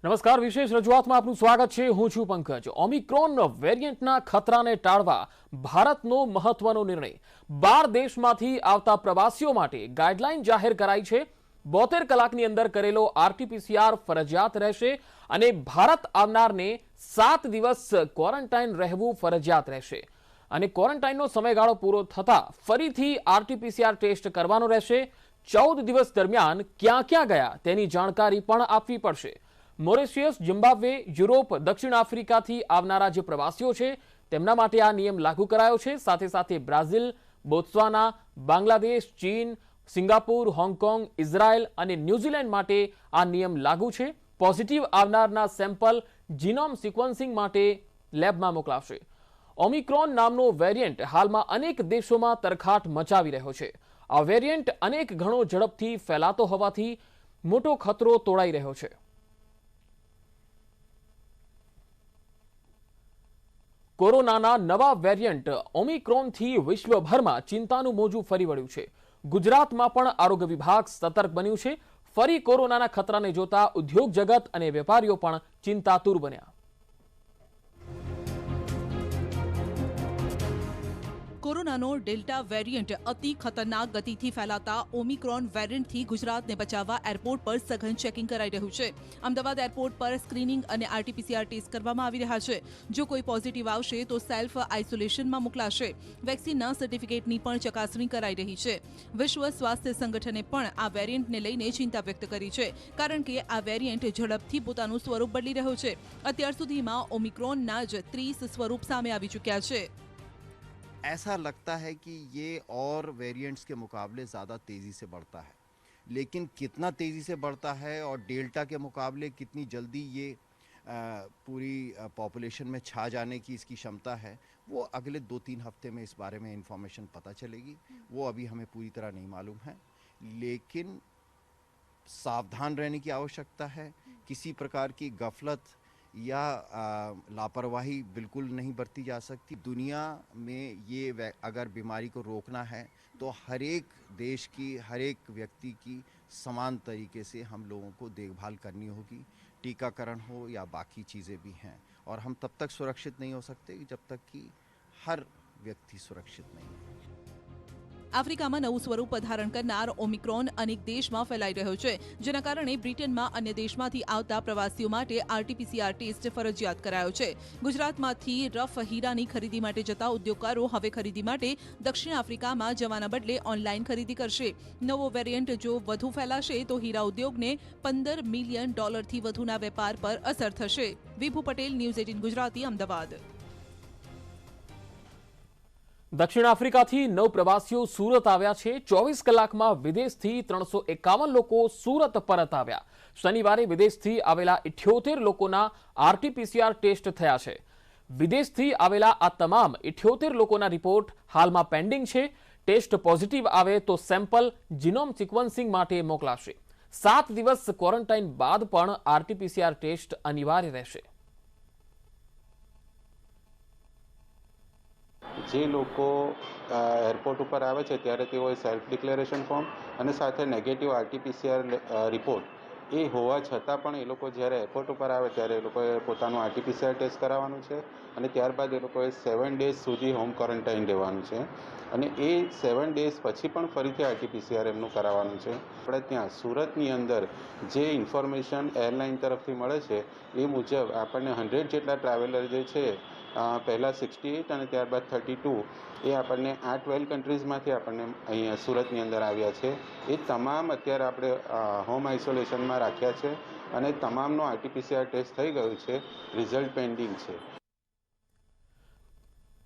નમસ્કાર, વિશેષ રજૂઆતમાં આપનું સ્વાગત છે. હું છું પંકજ. ઓમિક્રોન વેરિયન્ટના ખતરાને ટાળવા ભારતનો મહત્વનો નિર્ણય. 12 દેશમાંથી આવતા પ્રવાસીઓ માટે ગાઈડલાઈન જાહેર કરાઈ છે. 72 કલાકની અંદર કરેલો આરટીપીસીઆર ફરજિયાત રહેશે અને ભારત આવનારને 7 દિવસ ક્વોરન્ટાઇન રહેવું ફરજિયાત રહેશે. અને ક્વોરન્ટાઇનનો સમયગાળો પૂરો થતાં ફરીથી આરટીપીસીઆર ટેસ્ટ કરવાનો રહેશે. 14 દિવસ દરમિયાન ક્યાં ક્યાં ગયા તેની જાણકારી પણ આપવી પડશે. મોરિશિયસ, ઝિમ્બાબ્વે, યુરોપ, દક્ષિણ આફ્રિકાથી આવનારા જે પ્રવાસીઓ છે તેમના માટે આ નિયમ લાગુ કરાયો છે. સાથે સાથે બ્રાઝિલ, બોત્સવાના, બાંગ્લાદેશ, ચીન, સિંગાપુર, હોંગકોંગ, ઇઝરાયલ અને ન્યૂઝીલેન્ડ માટે આ નિયમ લાગુ છે. પોઝિટિવ આવનારના સેમ્પલ જીનોમ સિક્વન્સિંગ માટે લેબમાં મોકલાશે. ઓમિક્રોન નામનો વેરિયન્ટ હાલમાં અનેક દેશોમાં તરખાટ મચાવી રહ્યો છે. આ વેરિયન્ટ અનેક ગણો ઝડપથી ફેલાતો હોવાથી મોટો ખતરો તોડાઈ રહ્યો છે. કોરોનાના નવા વેરિયન્ટ ઓમિક્રોનથી વિશ્વભરમાં ચિંતાનું મોજું ફરી વળ્યું છે. ગુજરાતમાં પણ આરોગ્ય વિભાગ સતર્ક બન્યું છે. ફરી કોરોનાના ખતરાને જોતા ઉદ્યોગ જગત અને વેપારીઓ પણ ચિંતાતુર બન્યા. કોરોનાનો ડેલ્ટા વેરિયન્ટ અતિ ખતરનાક ગતિથી ફેલાતા ઓમિક્રોન વેરિયન્ટથી ગુજરાતને બચાવવા એરપોર્ટ પર સઘન ચેકિંગ કરાઈ રહ્યું છે. અમદાવાદ એરપોર્ટ પર સ્ક્રીનિંગ અને આરટીપીસીઆર ટેસ્ટ કરવામાં આવી રહ્યા છે. જો કોઈ પોઝિટિવ આવશે તો સેલ્ફ આઇસોલેશનમાં મોકલાશે. વેક્સિનના સર્ટિફિકેટની પણ ચકાસણી કરાઈ રહી છે. વિશ્વ સ્વાસ્થ્ય સંગઠને પણ આ વેરિયન્ટને લઈને ચિંતા વ્યક્ત કરી છે, કારણ કે આ વેરિયન્ટ ઝડપથી પોતાનું સ્વરૂપ બદલી રહ્યો છે. અત્યાર સુધીમાં ઓમિક્રોનના જ 30 સ્વરૂપ સામે આવી ચૂક્યા છે. ऐसा लगता है कि ये और वेरिएंट्स के मुकाबले ज़्यादा तेज़ी से बढ़ता है, लेकिन कितना तेज़ी से बढ़ता है और डेल्टा के मुकाबले कितनी जल्दी ये पूरी पॉपुलेशन में छा जाने की इसकी क्षमता है, वो अगले 2-3 हफ्ते में इस बारे में इंफॉर्मेशन पता चलेगी. वो अभी हमें पूरी तरह नहीं मालूम है, लेकिन सावधान रहने की आवश्यकता है. किसी प्रकार की गफलत या लापरवाही बिल्कुल नहीं बरती जा सकती. दुनिया में ये अगर बीमारी को रोकना है तो हर एक देश की, हर एक व्यक्ति की समान तरीके से हम लोगों को देखभाल करनी होगी. टीकाकरण हो या बाकी चीज़ें भी हैं, और हम तब तक सुरक्षित नहीं हो सकते जब तक कि हर व्यक्ति सुरक्षित नहीं है. આફ્રિકામાં નવું સ્વરૂપ ધારણ કરનાર ઓમિક્રોન અનેક દેશમાં ફેલાઈ રહ્યો છે, જેના કારણે બ્રિટનમાં અન્ય દેશમાંથી આવતા પ્રવાસીઓ માટે આરટીપીસીઆર ટેસ્ટ ફરજિયાત કરાયો છે. ગુજરાતમાંથી રફ હીરાની ખરીદી માટે જતા ઉદ્યોગકારો હવે ખરીદી માટે દક્ષિણ આફ્રિકામાં જવાના બદલે ઓનલાઈન ખરીદી કરશે. નવો વેરિયન્ટ જો વધુ ફેલાશે તો હીરા ઉદ્યોગને $15 મિલિયન વધુના વેપાર પર અસર થશે. વિભુ પટેલ, ન્યૂઝ 18 ગુજરાતી, અમદાવાદ. દક્ષિણ આફ્રિકાથી 9 પ્રવાસીઓ સુરત આવ્યા છે. 24 કલાકમાં વિદેશથી 351 લોકો સુરત પરત આવ્યા. શનિવારે વિદેશથી આવેલા 78 લોકોના આરટીપીસીઆર ટેસ્ટ થયા છે. વિદેશથી આવેલા આ તમામ 78 લોકોના રિપોર્ટ હાલમાં પેન્ડિંગ છે. ટેસ્ટ પોઝિટિવ આવે તો સેમ્પલ જીનોમ સિક્વન્સિંગ માટે મોકલાશે. 7 દિવસ ક્વોરન્ટાઇન બાદ પણ આરટીપીસીઆર ટેસ્ટ અનિવાર્ય રહેશે. જે લોકો એરપોર્ટ ઉપર આવે છે ત્યારે તેઓએ સેલ્ફ ડિક્લેરેશન ફોર્મ અને સાથે નેગેટિવ આરટીપીસીઆર રિપોર્ટ એ હોવા છતાં પણ એ લોકો જ્યારે એરપોર્ટ ઉપર આવે ત્યારે એ લોકોએ પોતાનું આરટીપીસીઆર ટેસ્ટ કરાવવાનું છે અને ત્યારબાદ એ લોકોએ 7 ડેઝ સુધી હોમ ક્વોરન્ટાઇન રહેવાનું છે અને એ 7 ડેઝ પછી પણ ફરીથી આરટીપીસીઆર એમનું કરાવવાનું છે. આપણે ત્યાં સુરતની અંદર જે ઇન્ફોર્મેશન એરલાઇન તરફથી મળે છે એ મુજબ આપણને 100 જેટલા ટ્રાવેલર જે છે, પહેલાં 68 અને ત્યારબાદ 32, એ આપણને આ 12 કન્ટ્રીઝમાંથી આપણને અહીંયા સુરતની અંદર આવ્યા છે. એ તમામ અત્યારે આપણે હોમ આઇસોલેશનમાં રાખ્યા છે અને તમામનો આરટીપીસીઆર ટેસ્ટ થઈ ગયું છે. રિઝલ્ટ પેન્ડિંગ છે.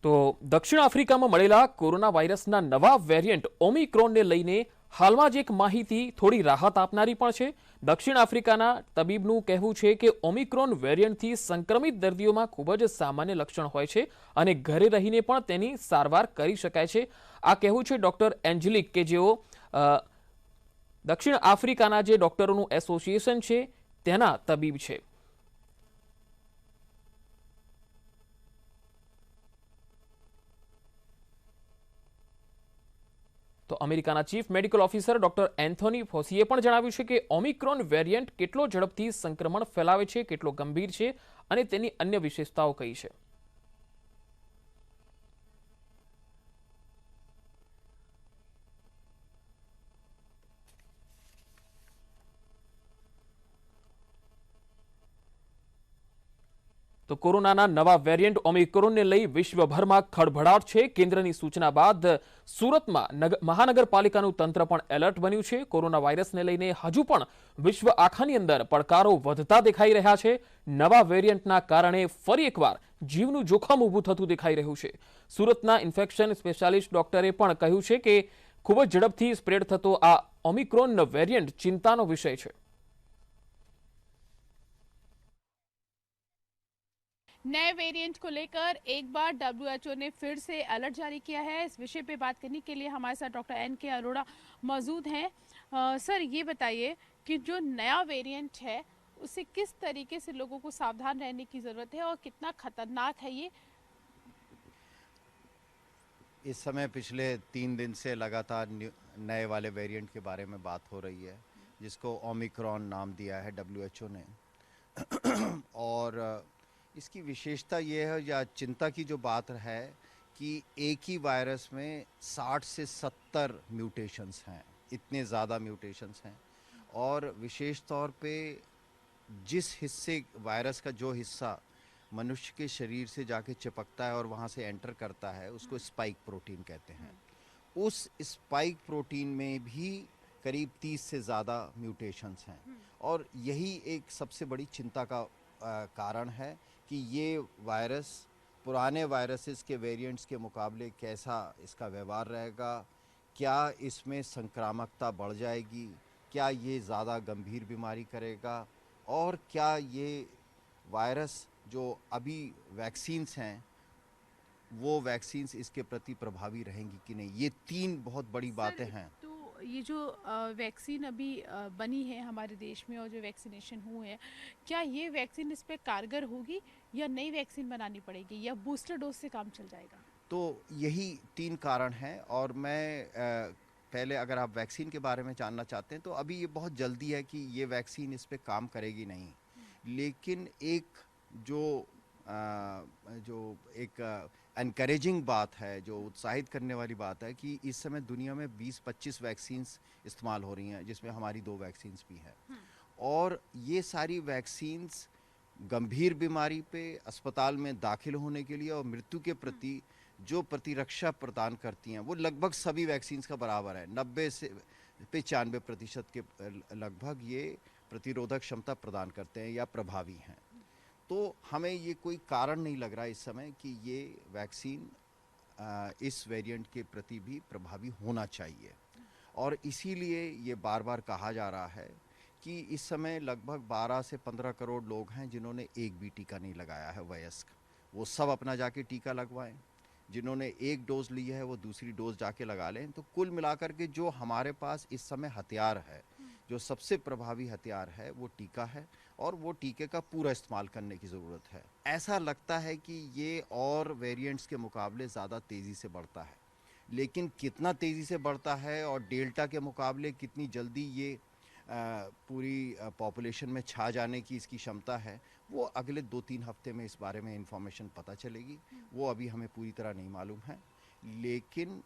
તો દક્ષિણ આફ્રિકામાં મળેલા કોરોના વાયરસના નવા વેરિયન્ટ ઓમિક્રોનને લઈને હાલમાં જ એક માહિતી થોડી રાહત આપનારી પણ છે. દક્ષિણ આફ્રિકાના તબીબનું કહેવું છે કે ઓમિક્રોન વેરિયન્ટથી સંક્રમિત દર્દીઓમાં ખૂબ જ સામાન્ય લક્ષણ હોય છે અને ઘરે રહીને પણ તેની સારવાર કરી શકાય છે. આ કહેવું છે ડોક્ટર એન્જેલિક, કે જેઓ દક્ષિણ આફ્રિકાના જે ડોક્ટરોનું એસોસિએશન છે તેના તબીબ છે. તો અમેરિકાના chief medical officer doctor Anthony ફોસીએ પણ જણાવ્યું છે કે ઓમિક્રોન વેરિયન્ટ કેટલો ઝડપથી સંક્રમણ ફેલાવે છે, કેટલો ગંભીર છે અને તેની અન્ય વિશેષતાઓ કઈ છે. તો કોરોનાના નવા વેરિયન્ટ ઓમિક્રોનને લઈ વિશ્વભરમાં ખળભળાટ છે. કેન્દ્રની સૂચના બાદ સુરતમાં મહાનગરપાલિકાનું તંત્ર પણ એલર્ટ બન્યું છે. કોરોના વાયરસને લઈને હજુ પણ વિશ્વ આખાની અંદર પડકારો વધતા દેખાઈ રહ્યા છે. નવા વેરિયન્ટના કારણે ફરી એકવાર જીવનું જોખમ ઊભું થતું દેખાઈ રહ્યું છે. સુરતના ઇન્ફેક્શન સ્પેશિયાલિસ્ટ ડોક્ટરે પણ કહ્યું છે કે ખૂબ જ ઝડપથી સ્પ્રેડ થતો આ ઓમિક્રોન વેરિયન્ટ ચિંતાનો વિષય છે. नए वेरिएंट को लेकर एक बार डब्ल्यूएचओ ने फिर से अलर्ट जारी किया है. इस विषय पे बात करने के लिए हमारे साथ डॉक्टर एन.के. अरोड़ा मौजूद हैं. सर, ये बताइए कि जो नया वेरिएंट है उससे किस तरीके से लोगों को सावधान रहने की ज़रूरत है और कितना खतरनाक है ये. इस समय पिछले 3 दिन से लगातार नए वाले वेरिएंट के बारे में बात हो रही है, जिसको ओमिक्रॉन नाम दिया है डब्ल्यूएचओ ने. और इसकी विशेषता ये है या चिंता की जो बात है कि एक ही वायरस में 60 से 70 म्यूटेशंस हैं. इतने ज़्यादा म्यूटेशंस हैं. और विशेष तौर पे जिस हिस्से वायरस का जो हिस्सा मनुष्य के शरीर से जाके चिपकता है और वहाँ से एंटर करता है उसको स्पाइक प्रोटीन कहते हैं. उस स्पाइक प्रोटीन में भी करीब 30 से ज़्यादा म्यूटेशंस हैं. और यही एक सबसे बड़ी चिंता का कारण है कि ये वायरस पुराने वायरसेस के वेरिएंट्स के मुकाबले कैसा इसका व्यवहार रहेगा, क्या इसमें संक्रामकता बढ़ जाएगी, क्या ये ज़्यादा गंभीर बीमारी करेगा, और क्या ये वायरस जो अभी वैक्सीन्स हैं वो वैक्सीन्स इसके प्रति प्रभावी रहेंगी कि नहीं. ये 3 बहुत बड़ी बातें हैं. तो ये जो वैक्सीन अभी बनी है हमारे देश में और जो वैक्सीनेशन हुए हैं, क्या ये वैक्सीन इस पे कारगर होगी या नई वैक्सीन बनानी पड़ेगी या बूस्टर डोज से काम चल जाएगा. तो यही 3 कारण हैं. और मैं पहले अगर आप वैक्सीन के बारे में जानना चाहते हैं तो अभी ये बहुत जल्दी है कि ये वैक्सीन इस पे काम करेगी नहीं. लेकिन एक जो एक एनकरेजिंग बात है, जो उत्साहित करने वाली बात है कि इस समय दुनिया में 20-25 वैक्सीन्स इस्तेमाल हो रही हैं, जिसमें हमारी 2 वैक्सीन्स भी हैं. और ये सारी वैक्सीन्स गंभीर बीमारी पे अस्पताल में दाखिल होने के लिए और मृत्यु के प्रति जो प्रतिरक्षा प्रदान करती हैं वो लगभग सभी वैक्सीन्स का बराबर है. 90 से 95% के लगभग ये प्रतिरोधक क्षमता प्रदान करते हैं या प्रभावी हैं. तो हमें ये कोई कारण नहीं लग रहा इस समय कि ये वैक्सीन इस वेरिएंट के प्रति भी प्रभावी होना चाहिए. और इसीलिए ये बार बार कहा जा रहा है कि इस समय लगभग 12 से 15 करोड़ लोग हैं जिन्होंने एक भी टीका नहीं लगाया है वयस्क. वो सब अपना जाके टीका लगवाएं. जिन्होंने एक डोज ली है वो दूसरी डोज जाके लगा लें. तो कुल मिलाकर के जो हमारे पास इस समय हथियार है, जो सबसे प्रभावी हथियार है वो टीका है. और वो टीके का पूरा इस्तेमाल करने की ज़रूरत है. ऐसा लगता है कि ये और वेरिएंट्स के मुकाबले ज़्यादा तेज़ी से बढ़ता है. लेकिन कितना तेज़ी से बढ़ता है और डेल्टा के मुकाबले कितनी जल्दी ये पूरी पॉपुलेशन में छा जाने की इसकी क्षमता है, वो अगले 2-3 हफ्ते में इस बारे में इंफॉर्मेशन पता चलेगी. वो अभी हमें पूरी तरह नहीं मालूम है. लेकिन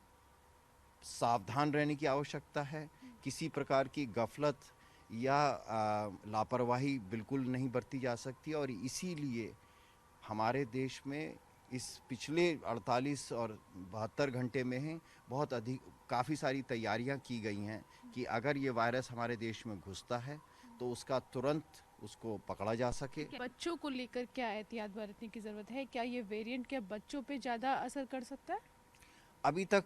सावधान रहने की आवश्यकता है. किसी प्रकार की गफलत या लापरवाही बिल्कुल नहीं बरती जा सकती. और इसीलिए हमारे देश में इस पिछले 48 और 72 घंटे में ही बहुत अधिक काफ़ी सारी तैयारियां की गई हैं कि अगर ये वायरस हमारे देश में घुसता है तो उसका तुरंत उसको पकड़ा जा सके. बच्चों को लेकर क्या एहतियात बरतने की ज़रूरत है? क्या ये वेरिएंट क्या बच्चों पे ज़्यादा असर कर सकता है? अभी तक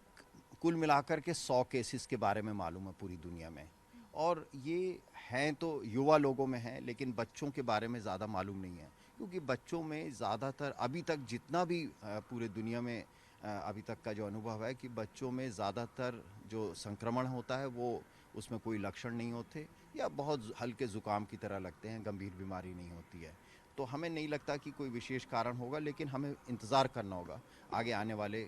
कुल मिलाकर के 100 केसेस के बारे में मालूम है पूरी दुनिया में. और ये हैं तो युवा लोगों में हैं, लेकिन बच्चों के बारे में ज़्यादा मालूम नहीं है. क्योंकि बच्चों में ज़्यादातर अभी तक जितना भी पूरे दुनिया में अभी तक का जो अनुभव है कि बच्चों में ज़्यादातर जो संक्रमण होता है वो उसमें कोई लक्षण नहीं होते या बहुत हल्के ज़ुकाम की तरह लगते हैं, गंभीर बीमारी नहीं होती है. तो हमें नहीं लगता कि कोई विशेष कारण होगा, लेकिन हमें इंतज़ार करना होगा आगे आने वाले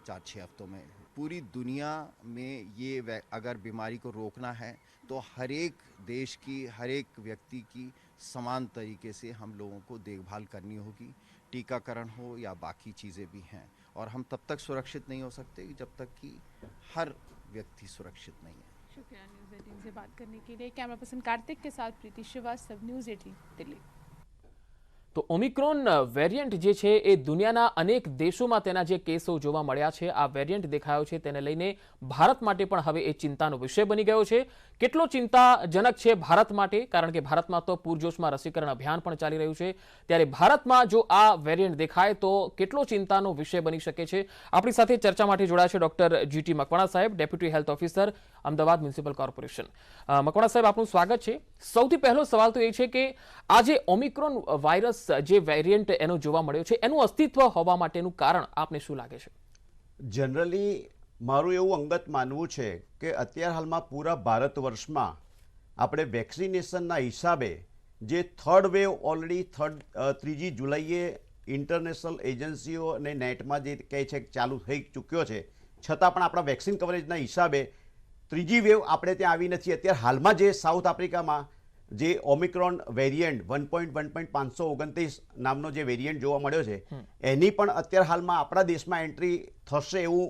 4-6 हफ्तों में पूरी दुनिया में ये अगर बीमारी को रोकना है तो हर एक देश की, हर एक व्यक्ति की समान तरीके से हम लोगों को देखभाल करनी होगी, टीकाकरण हो या बाकी चीज़ें भी हैं। और हम तब तक सुरक्षित नहीं हो सकते जब तक कि हर व्यक्ति सुरक्षित नहीं है। शुक्रिया न्यूज़ 18 से बात करने के लिए। कैमरा पर्सन कार्तिक के साथ प्रीति श्रीवास्तव, न्यूज़ 18 दिल्ही। તો ઓમિક્રોન વેરિયન્ટ જે છે એ દુનિયાના અનેક દેશોમાં તેના જે કેસો જોવા મળ્યા છે, આ વેરિયન્ટ દેખાયો છે, તેને લઈને ભારત માટે પણ હવે એ ચિંતાનો વિષય બની ગયો છે. કેટલો ચિંતાજનક છે ભારત માટે, કારણ કે ભારતમાં તો પૂરજોશમાં રસીકરણ અભિયાન પણ ચાલી રહ્યું છે. ત્યારે ભારતમાં જો આ વેરિયન્ટ દેખાય તો કેટલો ચિંતાનો વિષય બની શકે છે. આપણી સાથે ચર્ચા માટે જોડાયા છે ડોક્ટર જીટી મકવાણા સાહેબ, deputy health officer, Ahmedabad municipal corporation. Makwana સાહેબ, આપનું સ્વાગત છે. સૌથી પહેલો સવાલ તો એ છે કે આ જે ઓમિક્રોન વાયરસ જે વેરિયન્ટ એનો જોવા મળ્યો છે, એનું અસ્તિત્વ હોવા માટેનું કારણ આપને શું લાગે છે? જનરલી મારું એવું અંગત માનવું છે કે અત્યાર હાલમાં પૂરા ભારત વર્ષમાં આપણે વેક્સિનેશનના હિસાબે જે થર્ડ વેવ ઓલરેડી 3જી જુલાઈએ ઇન્ટરનેશનલ એજન્સીઓ અને નેટમાં જે કહે છે કે ચાલુ થઈ ચૂક્યો છે, છતાં પણ આપણા વેક્સિન કવરેજના હિસાબે ત્રીજી વેવ આપણે ત્યાં આવી નથી. અત્યારે હાલમાં જે સાઉથ આફ્રિકામાં જે ઓમિક્રોન વેરિયન્ટ 1.1.529 નામનો જે વેરિયન્ટ જોવા મળ્યો છે, એની પણ અત્યારે હાલમાં આપણા દેશમાં એન્ટ્રી થશે એવું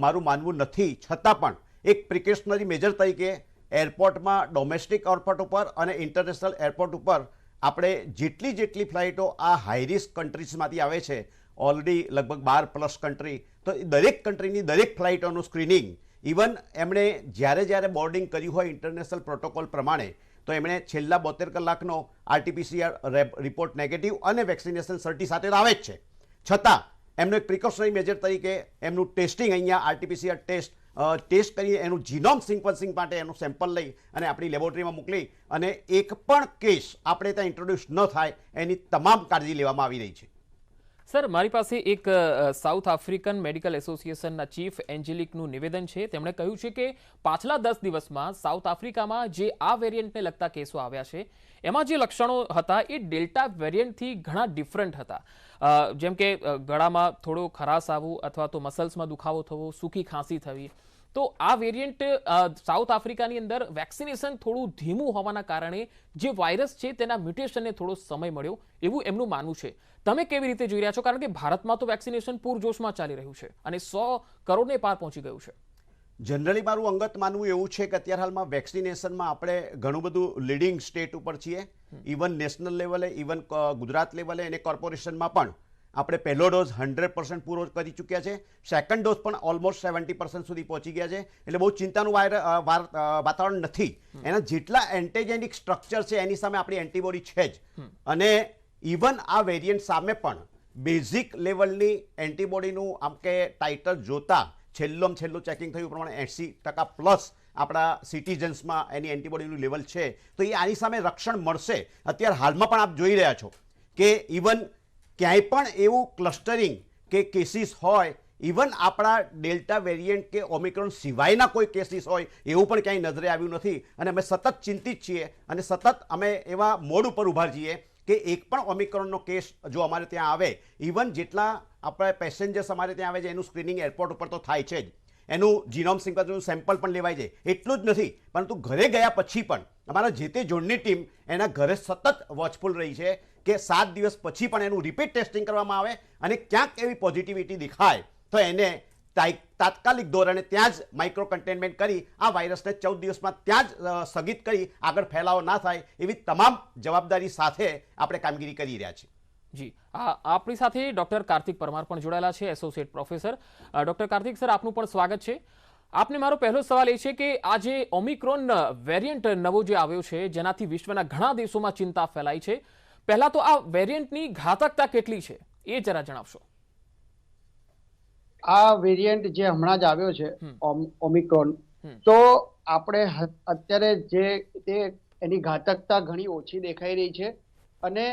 મારું માનવું નથી. છતાં પણ એક પ્રિકોશનરી મેજર તરીકે એરપોર્ટમાં, ડોમેસ્ટિક એરપોર્ટ ઉપર અને ઇન્ટરનેશનલ એરપોર્ટ ઉપર આપણે જેટલી ફ્લાઇટો આ હાઈ રિસ્ક કન્ટ્રીઝમાંથી આવે છે, ઓલરેડી લગભગ 12+ કન્ટ્રી, તો દરેક કન્ટ્રીની દરેક ફ્લાઇટોનું સ્ક્રીનિંગ, ઇવન એમણે જ્યારે બોર્ડિંગ કર્યું હોય ઇન્ટરનેશનલ પ્રોટોકોલ પ્રમાણે, તો એમણે છેલ્લા 72 કલાકનો RT-PCR રિપોર્ટ નેગેટિવ અને વેક્સિનેશન સર્ટી સાથે આવે જ છે. છતાં એમનો એક પ્રિકોશનરી મેજર તરીકે એમનું ટેસ્ટિંગ અહીંયા RT-PCR ટેસ્ટ કરી એનું જીનોમ સિક્વન્સિંગ માટે એનું સેમ્પલ લઈ અને આપણી લેબોરેટરીમાં મોકલી અને એક પણ કેસ આપણે ત્યાં ઇન્ટ્રોડ્યુસ ન થાય એની તમામ કાળજી લેવામાં આવી રહી છે. સર, મારી પાસે એક સાઉથ આફ્રિકન મેડિકલ એસોસિએશનના ચીફ એન્જેલિકનું નિવેદન છે. તેમણે કહ્યું છે કે પાછલા 10 દિવસમાં સાઉથ આફ્રિકામાં જે આ વેરિયન્ટને લગતા કેસો આવ્યા છે, એમાં જે લક્ષણો હતા એ ડેલ્ટા વેરિયન્ટથી ઘણા ડિફરન્ટ હતા. જેમ કે ગળામાં થોડો ખરાશ આવવું અથવા તો મસલ્સમાં દુખાવો થવો, સૂકી ખાંસી થવી. તો આ વેરિયન્ટ સાઉથ આફ્રિકાની અંદર વેક્સિનેશન થોડું ધીમું હોવાના કારણે જે વાયરસ છે તેના મ્યુટેશનને થોડો સમય મળ્યો એવું એમનું માનવું છે. તમે કેવી રીતે જોઈ રહ્યા છો? કારણ કે ભારતમાં તો વેક્સિનેશન પૂરજોશમાં ચાલી રહ્યું છે અને 100 કરોડને પાર પહોંચી ગયું છે. જનરલી મારું અંગત માનવું એવું છે કે અત્યારે હાલમાં વેક્સિનેશનમાં આપણે ઘણું બધું લીડિંગ સ્ટેટ ઉપર છીએ. ઇવન નેશનલ લેવલે, ઇવન ગુજરાત લેવલે અને કોર્પોરેશનમાં પણ આપણે પહેલો ડોઝ 100% પૂરો કરી ચૂક્યા છે. સેકન્ડ ડોઝ પણ ઓલમોસ્ટ 70% સુધી પહોંચી ગયા છે. એટલે બહુ ચિંતાનું વાતાવરણ નથી. એના જેટલા એન્ટીજેનિક સ્ટ્રક્ચર છે એની સામે આપણી એન્ટીબોડી છે જ. અને ઇવન આ વેરિયન્ટ સામે પણ બેઝિક લેવલની એન્ટીબોડીનું આમ કે ટાઇટર જોતા છેલ્લું ચેકિંગ થયું પ્રમાણે 80% આપણા સિટીઝન્સમાં એની એન્ટીબોડીનું લેવલ છે. તો એ આની સામે રક્ષણ મળશે. અત્યારે હાલમાં પણ આપ જોઈ રહ્યા છો કે ઇવન ક્યાંય પણ એવું ક્લસ્ટરિંગ કે કેસીસ હોય, ઇવન આપણા ડેલ્ટા વેરિયન્ટ કે ઓમિક્રોન સિવાયના કોઈ કેસીસ હોય એવું પણ ક્યાંય નજરે આવ્યું નથી. અને અમે સતત ચિંતિત છીએ અને સતત અમે એવા મોડ ઉપર ઊભા છીએ કે એક પણ ઓમિક્રોનનો કેસ જો અમારે ત્યાં આવે, ઇવન જેટલા આપણા પેસેન્જર્સ અમારે ત્યાં આવે છે એનું સ્ક્રીનિંગ એરપોર્ટ ઉપર તો થાય છે જ, એનું જીનોમ સિક્વન્સનું સેમ્પલ પણ લેવાય છે. એટલું જ નથી, પરંતુ ઘરે ગયા પછી પણ અમારા જે તે ઝોનની ટીમ એના ઘરે સતત વોચફુલ રહી છે કે 7 દિવસ પછી પણ એનું રિપીટ ટેસ્ટિંગ કરવામાં આવે અને ક્યાંક એવી પોઝિટિવિટી દેખાય તો એને તાત્કાલિક ધોરણે ત્યાં જ માઇક્રો કન્ટેનમેન્ટ કરી આ વાયરસને 14 દિવસમાં ત્યાં જ સ્થગિત કરી આગળ ફેલાવો ના થાય એવી તમામ જવાબદારી સાથે આપણે કામગીરી કરી રહ્યા છીએ. જી, આપણી સાથે ડોક્ટર કાર્તિક પરમાર પણ જોડાયેલા છે, associate professor. Doctor Kartik sir, આપનું પણ સ્વાગત છે. આપને મારો પહેલો સવાલ એ છે કે આ જે ઓમિક્રોન વેરિયન્ટ નવો જે આવ્યો છે, જેનાથી વિશ્વના ઘણા દેશોમાં ચિંતા ફેલાઈ છે, પહેલા તો આ વેરિયન્ટની ઘાતકતા કેટલી છે એ જરા જણાવશો. આ વેરિયન્ટ જે હમણાં જ આવ્યો છે ઓમિક્રોન, તો આપણે અત્યારે જે તે એની ઘાતકતા ઘણી ઓછી દેખાઈ રહી છે. અને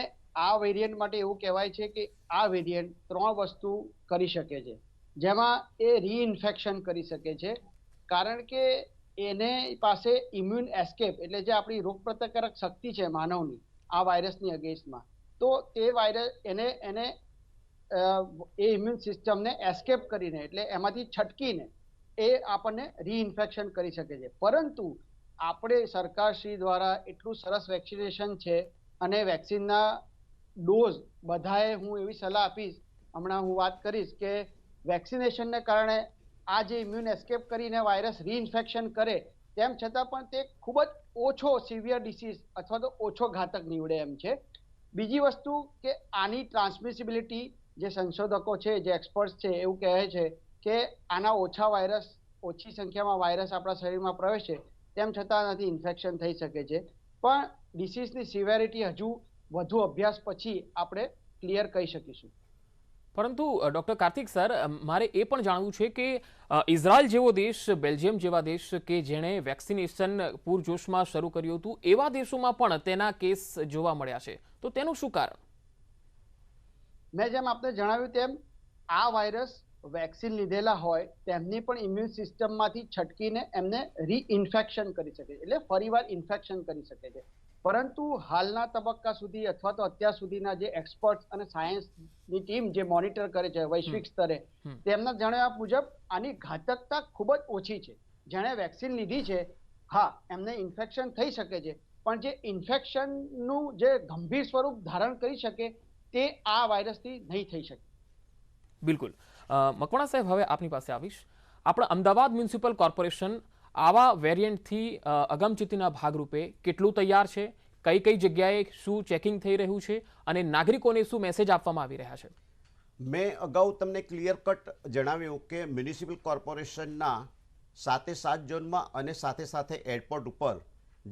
આ વેરિયન્ટ માટે એવું કહેવાય છે કે આ વેરિયન્ટ 3 વસ્તુ કરી શકે છે, જેમાં એ રીઇન્ફેક્શન કરી શકે છે. કારણ કે એને પાસે ઇમ્યુન એસ્કેપ એટલે જે આપણી રોગપ્રતિકારક શક્તિ છે માનવની આ વાયરસની અગેન્સ્ટમાં, તો તે વાયરસ એને એ ઇમ્યુન સિસ્ટમને એસ્કેપ કરીને એટલે એમાંથી છટકીને એ આપણને રીઇન્ફેક્શન કરી શકે છે. પરંતુ આપણે સરકારશ્રી દ્વારા એટલું સરસ વેક્સિનેશન છે અને વેક્સિનના ડોઝ બધાએ, હું એવી સલાહ આપીશ, હમણાં હું વાત કરીશ કે વેક્સિનેશનને કારણે આ જે ઇમ્યુન એસ્કેપ કરીને વાયરસ રીઇન્ફેક્શન કરે તેમ છતાં પણ તે ખૂબ જ ઓછો સિવિયર ડિસીઝ અથવા તો ઓછો ઘાતક નીવડે એમ છે. બીજી વસ્તુ કે આની ટ્રાન્સમિસિબિલિટી, જે સંશોધકો છે, જે એક્સપર્ટ્સ છે, એવું કહે છે કે આના ઓછી સંખ્યામાં વાયરસ આપણા શરીરમાં પ્રવેશે તેમ છતાં નથી ઇન્ફેક્શન થઈ શકે છે. પણ ડિસીઝની સિવેરિટી હજુ વધુ અભ્યાસ પછી આપણે ક્લિયર કહી શકીશું. પરંતુ ડોક્ટર કાર્તિક સર, મારે એ પણ જાણવું છે કે ઇઝરાયલ જેવો દેશ, બેલ્જિયમ જેવા દેશ કે જેણે વેક્સિનેશન પૂરજોશમાં શરૂ કર્યું હતું, એવા દેશોમાં પણ તેના કેસ જોવા મળ્યા છે, તો તેનું શું કારણ? મેં જેમ આપને જણાવ્યું તેમ આ વાયરસ વેક્સિન લીધેલા હોય તેમની પણ ઇમ્યુન સિસ્ટમમાંથી છટકીને એમને રીઇન્ફેક્શન કરી શકે છે, એટલે ફરીવાર ઇન્ફેક્શન કરી શકે છે. પરંતુ હાલના તબક્કા સુધી અથવા તો અત્યાર સુધીના જે એક્સપર્ટ અને સાયન્સની ટીમ જે મોનિટર કરે છે વૈશ્વિક સ્તરે, તેમના જણાવ્યા મુજબ આની ઘાતકતા ખૂબ જ ઓછી છે. જેણે વેક્સિન લીધી છે, હા, એમને ઇન્ફેક્શન થઈ શકે છે, પણ જે ઇન્ફેક્શનનું જે ગંભીર સ્વરૂપ ધારણ કરી શકે તે આ વાયરસથી નહીં થઈ શકે. બિલકુલ. મકવાણા સાહેબ, હવે આપની પાસે આવીશ. આપણા અમદાવાદ મ્યુનિસિપલ કોર્પોરેશન આવા વેરિયન્ટથી અગમચેતીના ભાગરૂપે કેટલું તૈયાર છે? કઈ કઈ જગ્યાએ શું ચેકિંગ થઈ રહ્યું છે અને નાગરિકોને શું મેસેજ આપવામાં આવી રહ્યા છે? મેં અગાઉ તમને ક્લિયર કટ જણાવ્યું કે મ્યુનિસિપલ કોર્પોરેશનના 7 ઝોનમાં અને સાથે એરપોર્ટ ઉપર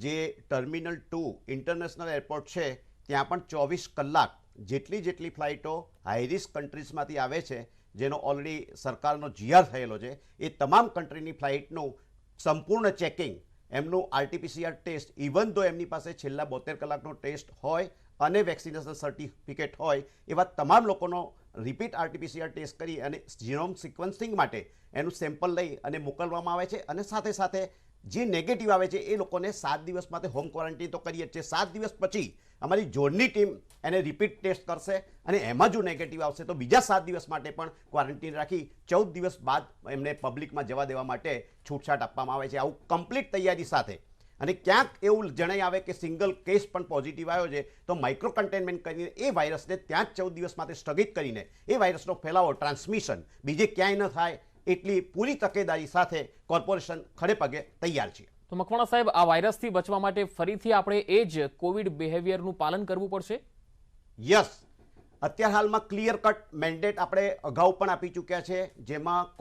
જે ટર્મિનલ 2 ઇન્ટરનેશનલ એરપોર્ટ છે ત્યાં પણ 24 કલાક જેટલી ફ્લાઇટો હાઈ રિસ્ક કન્ટ્રીઝમાંથી આવે છે, જેનો ઓલરેડી સરકારનો જીઆર થયેલો છે, એ તમામ કન્ટ્રીની ફ્લાઇટનું સંપૂર્ણ ચેકિંગ, એમનું RT-PCR ટેસ્ટ, ઇવન ધો એમની પાસે છેલ્લા 72 કલાકનો ટેસ્ટ હોય અને વેક્સિનેશન સર્ટિફિકેટ હોય, એવા તમામ લોકોનો રિપીટ RT-PCR ટેસ્ટ કરી અને જીનોમ સિક્વન્સિંગ માટે એનું સેમ્પલ લઈ અને મોકલવામાં આવે છે. અને સાથે જે નેગેટિવ આવે છે એ લોકોને 7 દિવસ માટે હોમ ક્વોરન્ટાઇન તો કરીએ જ છે. 7 દિવસ પછી અમારી ઝોનની ટીમ એને રિપીટ ટેસ્ટ કરશે અને એમાં જો નેગેટિવ આવશે તો બીજા 7 દિવસ માટે પણ ક્વોરન્ટાઇન રાખી 14 દિવસ બાદ એમને પબ્લિકમાં જવા દેવા માટે છૂટછાટ આપવામાં આવે છે. આવું કમ્પ્લીટ તૈયારી સાથે. અને ક્યાંક એવું જણાઈ આવે કે સિંગલ કેસ પણ પોઝિટિવ આવ્યો છે તો માઇક્રો કન્ટેનમેન્ટ કરીને એ વાયરસને ત્યાં જ 14 દિવસ માટે સ્થગિત કરીને એ વાયરસનો ફેલાવો, ટ્રાન્સમિશન બીજે ક્યાંય ન થાય એટલી પૂરી તકેદારી સાથે કોર્પોરેશન ખડે પગે તૈયાર છે. તો મકવાણા સાહેબ, આ વાયરસથી બચવા માટે ફરીથી આપણે એ જ કોવિડ બિહેવિયરનું પાલન કરવું પડશે? યસ. અત્યારે હાલમાં ક્લિયર કટ મેન્ડેટ આપણે અગાઉ પણ આપી ચૂક્યા છે, જેમાં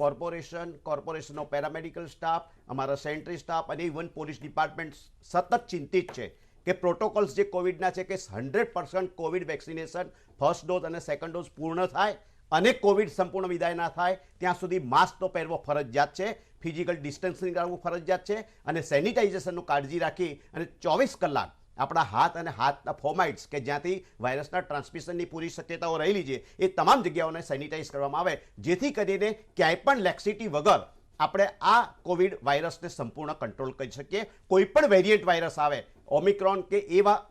કોર્પોરેશનનો પેરામેડિકલ સ્ટાફ, અમારા સેન્ટ્રી સ્ટાફ અને ઇવન પોલીસ ડિપાર્ટમેન્ટ સતત ચિંતિત છે કે પ્રોટોકોલ્સ જે કોવિડના છે કે 100% કોવિડ વેક્સિનેશન ફર્સ્ટ ડોઝ અને સેકન્ડ ડોઝ પૂર્ણ થાય અને કોવિડ સંપૂર્ણ વિદાય ના થાય ત્યાં સુધી માસ્ક તો પહેરવો ફરજિયાત છે, ફિઝિકલ ડિસ્ટન્સિંગ રાખવું ફરજિયાત છે અને સેનિટાઇઝેશનનું કાળજી રાખી અને 24 કલાક આપણા હાથ અને હાથના ફોમાઇટ્સ કે જ્યાંથી વાયરસના ટ્રાન્સમિશનની પૂરી શક્યતાઓ રહેલી છે એ તમામ જગ્યાઓને સેનિટાઇઝ કરવામાં આવે, જેથી કરીને ક્યાંય પણ લેક્સિટી વગર આપણે આ કોવિડ વાયરસને સંપૂર્ણ કંટ્રોલ કરી શકીએ. કોઈ પણ વેરિયન્ટ વાયરસ આવે, ઓમિક્રોન કે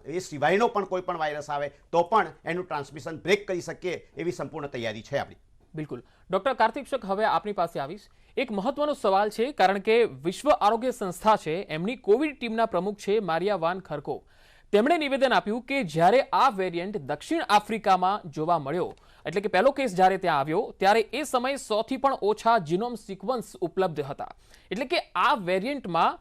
એ સિવાયનો પણ કોઈ પણ વાયરસ આવે તો પણ એનું ટ્રાન્સમિશન બ્રેક કરી શકીએ એવી સંપૂર્ણ તૈયારી છે આપણી. બિલકુલ. ડોક્ટર કાર્તિક શક, હવે આપની પાસે આવીશ. એક મહત્વનો સવાલ છે, કારણ કે વિશ્વ આરોગ્ય સંસ્થા છે, એમની કોવિડ ટીમના પ્રમુખ છે મારિયા વાન ખરકો. તેમણે નિવેદન આપ્યું કે જ્યારે આ વેરિયન્ટ દક્ષિણ આફ્રિકામાં જોવા મળ્યો, એટલે કે પહેલો કેસ જ્યારે ત્યાં આવ્યો ત્યારે એ સમયે 100થી પણ ઓછા જીનોમ સિક્વન્સ ઉપલબ્ધ હતા. એટલે કે આ વેરિયન્ટમાં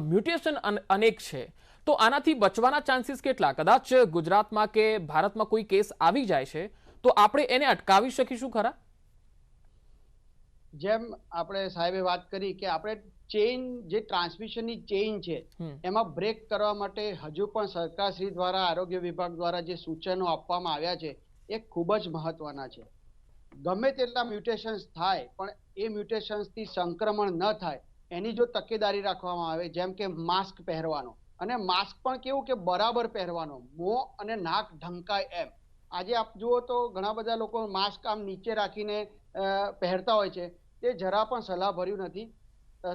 મ્યુટેશન અનેક છે. તો આનાથી બચવાના ચાન્સીસ કેટલા? કદાચ ગુજરાતમાં કે ભારતમાં કોઈ કેસ આવી જાય છે તો આપણે એને અટકાવી શકીશું ખરા? જેમ આપણે સાહેબે વાત કરી કે આપણે ચેઇન, જે ટ્રાન્સમિશનની ચેઇન છે એમાં બ્રેક કરવા માટે હજુ પણ સરકારશ્રી દ્વારા, આરોગ્ય વિભાગ દ્વારા જે સૂચનો આપવામાં આવ્યા છે એ ખૂબ જ મહત્વના છે. ગમે તેટલા મ્યુટેશન્સ થાય પણ એ મ્યુટેશન્સથી સંક્રમણ ન થાય એની જો તકેદારી રાખવામાં આવે, જેમ કે માસ્ક પહેરવાનો, અને માસ્ક પણ કેવું કે બરાબર પહેરવાનો, મોં અને નાક ઢંકાય એમ. આજે આપ જુઓ તો ઘણા બધા લોકો માસ્ક આમ નીચે રાખીને પહેરતા હોય છે, તે જરા પણ સલાહભર્યું નથી.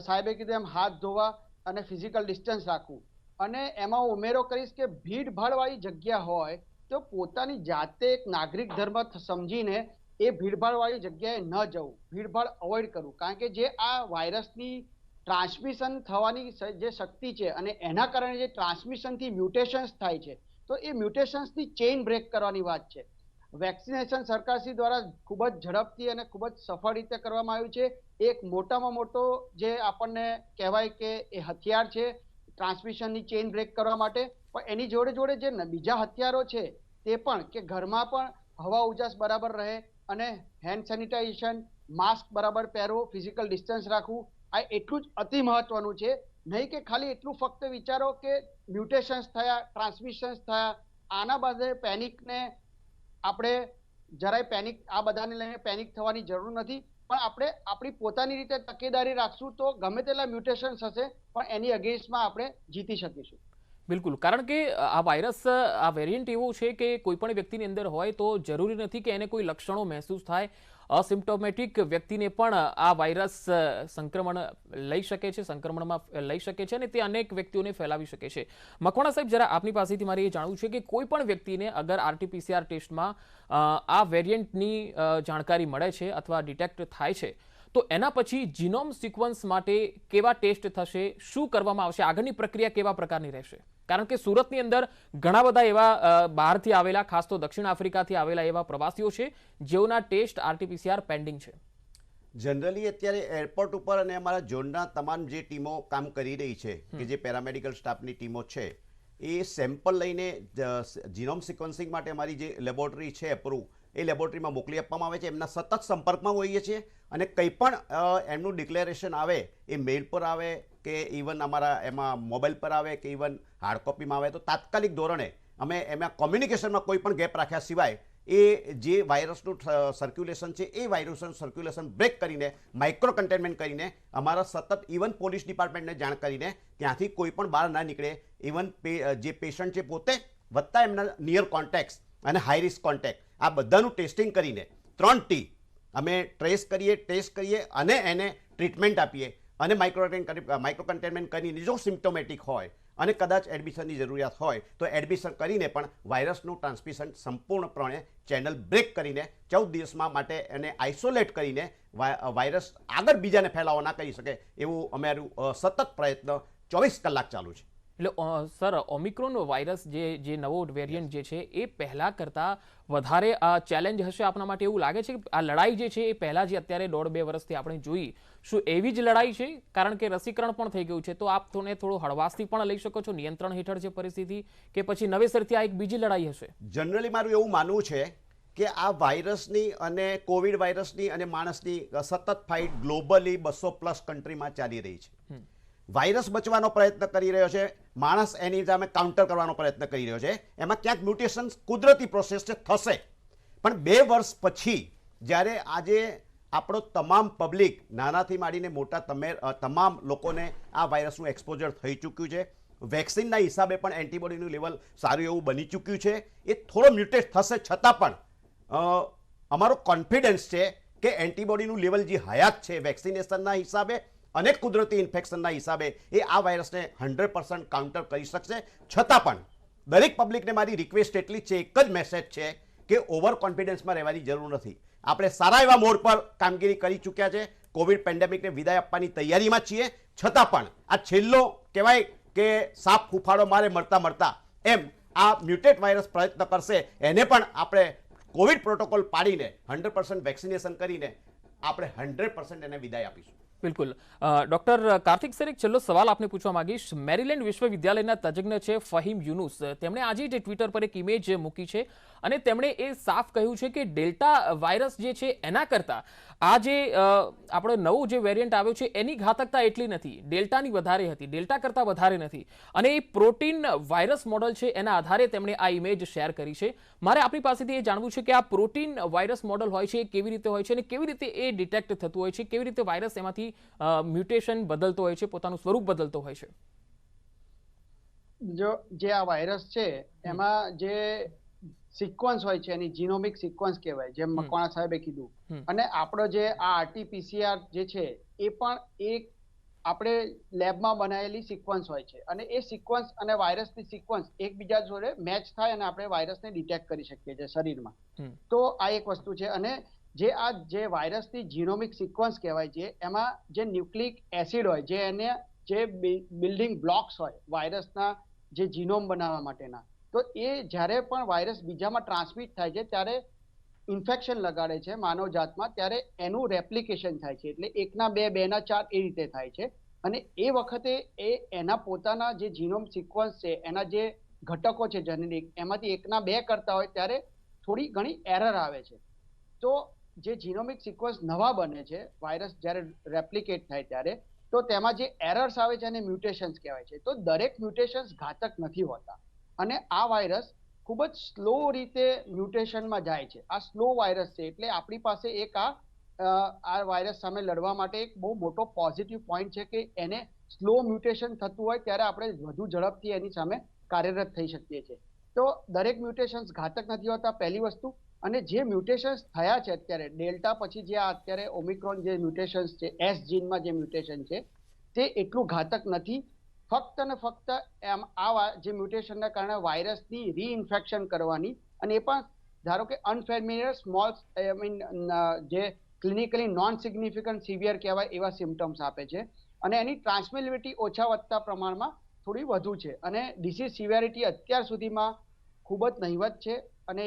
સાહેબે કીધું એમ હાથ ધોવા અને ફિઝિકલ ડિસ્ટન્સ રાખવું. અને એમાં ઉમેરો કરીશ કે ભીડભાડવાળી જગ્યા હોય તો પોતાની જાતે એક નાગરિક ધર્મ સમજીને એ ભીડભાડવાળી જગ્યાએ ન જવું, ભીડભાડ અવોઇડ કરવું, કારણ કે જે આ વાયરસની ટ્રાન્સમિશન થવાની જે શક્તિ છે અને એના કારણે જે ટ્રાન્સમિશનથી મ્યુટેશન્સ થાય છે, તો એ મ્યુટેશન્સની ચેઇન બ્રેક કરવાની વાત છે. વેક્સિનેશન સરકારશ્રી દ્વારા ખૂબ જ ઝડપથી અને ખૂબ જ સફળ રીતે કરવામાં આવ્યું છે. એક મોટામાં મોટો જે આપણને કહેવાય કે એ હથિયાર છે ટ્રાન્સમિશનની ચેઇન બ્રેક કરવા માટે, પણ એની જોડે જોડે જે બીજા હથિયારો છે તે પણ, કે ઘરમાં પણ હવા ઉજાસ બરાબર રહે અને હેન્ડ સેનિટાઇઝેશન, માસ્ક બરાબર પહેરવો, ફિઝિકલ ડિસ્ટન્સ રાખવું, આ એટલું જ અતિ મહત્વનું છે. નહીં કે ખાલી એટલું ફક્ત વિચારો કે મ્યુટેશન્સ થયા, ટ્રાન્સમિશન્સ થયા, આના બાદ પેનિકને આપણે જરાય પેનિક, આ બધાને લઈને પેનિક થવાની જરૂર નથી, પણ આપણે આપણી પોતાની રીતે તકેદારી રાખશું તો ગમે તેટલા મ્યુટેશન્સ હશે પણ એની અગેન્સ્ટમાં આપણે જીતી શકીશું. બિલકુલ, કારણ કે આ વાયરસ, આ વેરિયન્ટ એવો છે કે કોઈ પણ વ્યક્તિની અંદર હોય તો જરૂરી નથી કે એને કોઈ લક્ષણો મહેસૂસ થાય. અસિમ્પ્ટોમેટિક વ્યક્તિને પણ આ વાયરસ સંક્રમણ લઈ શકે છે, સંક્રમણમાં લઈ શકે છે અને તે અનેક વ્યક્તિઓને ફેલાવી શકે છે. મકવાણા સાહેબ, જરા આપની પાસેથી મારે એ જાણવું છે કે કોઈ પણ વ્યક્તિને અગર RT-PCR ટેસ્ટમાં આ વેરિયન્ટની જાણકારી મળે છે અથવા ડિટેક્ટ થાય છે તો એના પછી જીનોમ સિક્વન્સ માટે કેવા ટેસ્ટ થશે, શું કરવામાં આવશે, આગળની પ્રક્રિયા કેવા પ્રકારની રહેશે? કારણ કે સુરતની અંદર ઘણા બધા એવા બહારથી આવેલા, ખાસ તો દક્ષિણ આફ્રિકાથી આવેલા એવા પ્રવાસીઓ છે જેઓના ટેસ્ટ RT-PCR પેન્ડિંગ છે. જનરલી અત્યારે એરપોર્ટ ઉપર અને અમારા ઝોનના તમામ જે ટીમો કામ કરી રહી છે, કે જે પેરામેડિકલ સ્ટાફની ટીમો છે, એ સેમ્પલ લઈને જીનોમ સિક્વન્સિંગ માટે અમારી જે લેબોરેટરી છે અપ્રૂવ, એ લેબોરેટરીમાં મોકલી આપવામાં આવે છે. એમના સતત સંપર્કમાં હોઈએ છીએ અને કંઈ પણ એમનું ડિક્લેરેશન આવે એ મેઇલ પર આવે કે ઇવન અમારા એમાં મોબાઈલ પર આવે કે ઇવન હાર્ડ કોપીમાં આવે તો તાત્કાલિક ધોરણે અમે એમાં કોમ્યુનિકેશનમાં કોઈ પણ ગેપ રાખ્યા સિવાય એ જે વાયરસનું સર્ક્યુલેશન છે એ વાયરસનું સર્ક્યુલેશન બ્રેક કરીને, માઇક્રો કન્ટેનમેન્ટ કરીને, અમારા સતત ઇવન પોલીસ ડિપાર્ટમેન્ટને જાણ કરીને ત્યાંથી કોઈ પણ બહાર ના નીકળે, ઇવન જે પેશન્ટ છે પોતે વત્તા એમના નિયર કોન્ટેક્ટ અને હાઈ રિસ્ક કોન્ટેક્ટ, આ બધાનું ટેસ્ટિંગ કરીને 3T અમે ટ્રેસ કરીએ, ટેસ્ટ કરીએ અને એને ટ્રીટમેન્ટ આપીએ અને માઇક્રો કન્ટેનમેન્ટ કરીને જો સિમ્પ્ટોમેટિક હોય અને કદાચ એડમિશનની જરૂરિયાત હોય તો એડમિશન કરીને પણ વાયરસનું ટ્રાન્સમિશન સંપૂર્ણપણે ચેનલ બ્રેક કરીને 14 દિવસમાં માટે એને આઇસોલેટ કરીને વાયરસ આગળ બીજાને ફેલાવો ના કરી શકે એવું અમારું સતત પ્રયત્ન 24 કલાક ચાલુ છે. એટલે સર, ઓમિક્રોન વાયરસ જે નવો વેરિયન્ટ જે છે એ પહેલાં કરતાં વધારે ચેલેન્જ હશે આપણા માટે, એવું લાગે છે? આ લડાઈ જે છે એ પહેલાં જે અત્યારે 1.5-2 વર્ષથી આપણે જોઈ, શું એવી જ લડાઈ છે? કારણ કે રસીકરણ પણ થઈ ગયું છે તો આપ થોડું હળવાશથી પણ લઈ શકો છો, નિયંત્રણ હેઠળ છે પરિસ્થિતિ, કે પછી નવેસરથી આ એક બીજી લડાઈ હશે? જનરલી મારું એવું માનવું છે કે આ વાયરસની અને કોવિડ વાયરસની અને માણસની સતત ફાઇટ ગ્લોબલી 200+ કન્ટ્રીમાં ચાલી રહી છે. વાયરસ બચવાનો પ્રયત્ન કરી રહ્યો છે, માણસ એની સામે કાઉન્ટર કરવાનો પ્રયત્ન કરી રહ્યો છે. એમાં ક્યાંક મ્યુટેશન કુદરતી પ્રોસેસ છે, થશે, પણ 2 વર્ષ પછી જ્યારે આજે આપણો તમામ પબ્લિક, નાનાથી માંડીને મોટા તમામ લોકોને આ વાયરસનું એક્સપોઝર થઈ ચૂક્યું છે, વેક્સિનના હિસાબે પણ એન્ટીબોડીનું લેવલ સારું એવું બની ચૂક્યું છે, એ થોડો મ્યુટેટ થશે છતાં પણ અમારો કોન્ફિડન્સ છે કે એન્ટીબોડીનું લેવલ જે હયાત છે વેક્સિનેશનના હિસાબે અને કુદરતી ઇન્ફેક્શનના હિસાબે એ આ વાયરસને 100% કાઉન્ટર કરી શકશે. છતાં પણ દરેક પબ્લિકને મારી રિક્વેસ્ટ એટલી જ છે, એક જ મેસેજ છે કે ઓવર કોન્ફિડન્સમાં રહેવાની જરૂર નથી. આપણે સારા એવા મોડ પર કામગીરી કરી ચૂક્યા છે, કોવિડ પેન્ડેમિકને વિદાય આપવાની તૈયારીમાં છીએ, છતાં પણ આ છેલ્લો કહેવાય કે સાપ ફૂફાડો મારે મળતા એમ આ મ્યુટેટ વાયરસ પ્રયત્ન કરશે. એને પણ આપણે કોવિડ પ્રોટોકોલ પાડીને 100% વેક્સિનેશન કરીને આપણે 100% એને વિદાય આપીશું. બિલકુલ. ડોક્ટર કાર્તિક સર, એક છેલ્લો સવાલ આપને પૂછવા માંગીશ. મેરીલેન્ડ વિશ્વવિદ્યાલયના તજજ્ઞ છે ફહીમ યુનુસ, તેમણે આજે જ ટ્વિટર પર એક ઇમેજ મૂકી છે અને તેમણે એ સાફ કહ્યું છે કે ડેલ્ટા વાયરસ જે છે એના કરતાં આ જે આપણો નવો જે વેરિયન્ટ આવ્યો છે એની ઘાતકતા એટલી નથી, ડેલ્ટાની વધારે હતી, ડેલ્ટા કરતાં વધારે નથી. અને એ પ્રોટીન વાયરસ મોડલ છે એના આધારે તેમણે આ ઇમેજ શેર કરી છે. મારે આપણી પાસેથી એ જાણવું છે કે આ પ્રોટીન વાયરસ મોડલ હોય છે એ કેવી રીતે હોય છે અને કેવી રીતે એ ડિટેક્ટ થતું હોય છે, કેવી રીતે વાયરસ એમાંથી મ્યુટેશન બદલતો હોય છે, પોતાનું સ્વરૂપ બદલતો હોય છે? જો જે આ વાયરસ છે એમાં જે સિક્વન્સ હોય છે એની જીનોમિક સિક્વન્સ કહેવાય, જેમ મકવાણા સાહેબે કીધું, અને આપણો જે આ RT-PCR જે છે એ પણ એક આપણે લેબમાં બનાવેલી સિક્વન્સ હોય છે અને એ સિક્વન્સ અને વાયરસની સિક્વન્સ એકબીજા જોડે મેચ થાય અને આપણે વાયરસને ડિટેક્ટ કરી શકીએ છીએ શરીરમાં. તો આ એક વસ્તુ છે. અને જે વાયરસની જીનોમિક સિક્વન્સ કહેવાય છે, એમાં જે ન્યુક્લિક એસિડ હોય, જે બિલ્ડિંગ બ્લોક્સ હોય વાયરસના જે જીનોમ બનાવવા માટેના, તો એ જ્યારે પણ વાયરસ બીજામાં ટ્રાન્સમિટ થાય છે ત્યારે ઇન્ફેક્શન લગાડે છે માનવ જાતમાં, ત્યારે એનું રેપ્લિકેશન થાય છે. એટલે 1 ના 2, 2 ના 4 એ રીતે થાય છે. અને એ વખતે એના પોતાના જે જીનોમ સિક્વન્સ છે, એના જે ઘટકો છે જેનેટિક, એમાંથી 1 ના 2 કરતા હોય ત્યારે થોડી ઘણી એરર આવે છે. તો જે જીનોમિક સિક્વન્સ નવા બને છે વાયરસ જ્યારે રેપ્લિકેટ થાય ત્યારે, તો તેમાં જે એરર્સ આવે છે એને મ્યુટેશન્સ કહેવાય છે. તો દરેક મ્યુટેશન્સ ઘાતક નથી હોતા, અને આ વાયરસ ખૂબ જ સ્લો રીતે મ્યુટેશનમાં જાય છે. આ સ્લો વાયરસ છે, એટલે આપણી પાસે એક આ વાયરસ સામે લડવા માટે એક બહુ મોટો પોઝિટિવ પોઈન્ટ છે કે એને સ્લો મ્યુટેશન થતું હોય ત્યારે આપણે વધુ ઝડપથી એની સામે કાર્યરત થઈ શકીએ છીએ. તો દરેક મ્યુટેશન્સ ઘાતક નથી હોતા, પહેલી વસ્તુ. અને જે મ્યુટેશન્સ થયા છે અત્યારે ડેલ્ટા પછી, જે અત્યારે ઓમિક્રોન જે મ્યુટેશન્સ છે, એસ જીનમાં જે મ્યુટેશન છે, તે એટલું ઘાતક નથી. ફક્ત ને ફક્ત આ જે મ્યુટેશનના કારણે વાયરસની રીઇન્ફેક્શન કરવાની, અને એ પણ ધારો કે અનફેમિલિયર સ્મોલ જે ક્લિનિકલી નોન સિગ્નિફિકન્ટ સિવિયર કહેવાય એવા સિમ્ટમ્સ આપે છે, અને એની ટ્રાન્સમિસિબિલિટી ઓછા વધતા પ્રમાણમાં થોડી વધુ છે, અને ડિસીઝ સિવિયરિટી અત્યાર સુધીમાં ખૂબ જ નહિવત છે. અને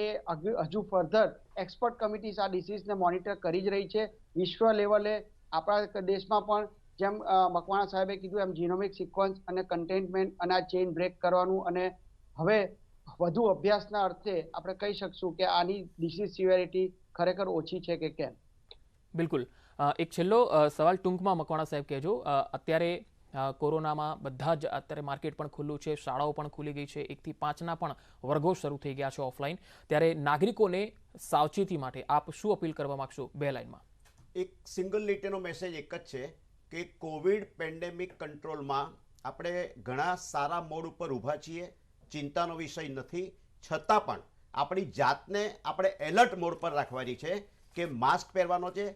હજુ ફર્ધર એક્સપર્ટ કમિટીઝ આ ડિસીઝને મોનિટર કરી જ રહી છે. વિશ્વ લેવલે આપણા દેશમાં પણ જેમ મકવાણા સાહેબે કીધું એમ જીનોમિક સિક્વન્સ અને કન્ટેનમેન્ટ અને આ ચેઇન બ્રેક કરવાનું, અને હવે વધુ અભ્યાસના અર્થે આપણે કહી શકશું કે આની ડિસીઝ સિવિયરિટી ખરેખર ઓછી છે કે કેમ. બિલકુલ. એક છેલ્લો સવાલ ટૂંકમાં મકવાણા સાહેબ કહેજો. અત્યારે કોરોનામાં બધા જ અત્યારે માર્કેટ પણ ખુલ્લું છે, શાળાઓ પણ ખુલી ગઈ છે, 1 થી 5ના પણ વર્ગો શરૂ થઈ ગયા છે ઓફલાઈન. ત્યારે નાગરિકોને સાવચેતી માટે આપ શું અપીલ કરવા માંગશો 2 લાઈનમાં? એક સિંગલ લીટીનો મેસેજ એક જ છે કે કોવિડ પેન્ડેમિક કંટ્રોલમાં આપણે ઘણા સારા મોડ ઉપર ઊભા છીએ, ચિંતાનો વિષય નથી. છતાં પણ આપણી જાતને આપણે એલર્ટ મોડ પર રાખવાની છે કે માસ્ક પહેરવાનો છે,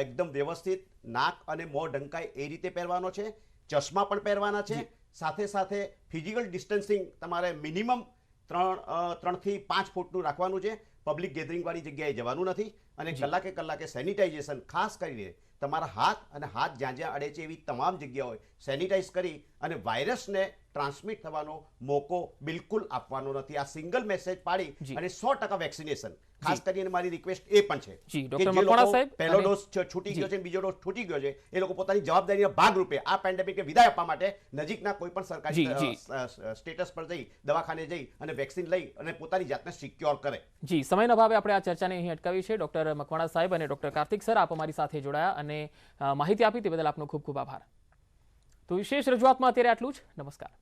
એકદમ વ્યવસ્થિત, નાક અને મોં ઢંકાય એ રીતે પહેરવાનો છે, ચશ્મા પણ પહેરવાના છે, સાથે સાથે ફિઝિકલ ડિસ્ટન્સિંગ તમારે મિનિમમ 3 થી 5 ફૂટનું રાખવાનું છે. પબ્લિક ગેધરિંગ વાળી જગ્યાએ જવાનું નથી, અને કલાકે સેનિટાઇઝેશન, ખાસ કરીને તમારા હાથ અને હાથ જ્યાં જ્યાં અડે છે એવી તમામ જગ્યાઓએ સેનિટાઇઝ કરી અને વાયરસને ટ્રાન્સમિટ થવાનો મોકો બિલકુલ આપવાનો નથી. આ સિંગલ મેસેજ પાડી અને 100% વેક્સિનેશન, ખાસ કરીને મારી રિક્વેસ્ટ એ પણ છે કે જે લોકો પહેલો ડોઝ છૂટી ગયો છે, બીજો ડોઝ છૂટી ગયો છે, એ લોકો પોતાની જવાબદારીના ભાગરૂપે આ પેન્ડેમિકને વિદાય આપવા માટે નજીકના કોઈ પણ સરકારી સ્ટેટસ પર જઈ, દવાખાને જઈ અને વેક્સિન લઈ અને પોતાની જાતને સિક્યોર કરે. જી, સમયના અભાવે આપણે આ ચર્ચાને અહીં અટકાવી છે. ડોક્ટર મકવાણા સાહેબ અને ડોક્ટર કાર્તિક સર, આપ અમારી સાથે જોડાયા અને માહિતી આપી તે બદલ આપનો ખૂબ ખૂબ આભાર. તો વિશેષ રજૂઆતમાં અત્યારે આટલું જ. નમસ્કાર.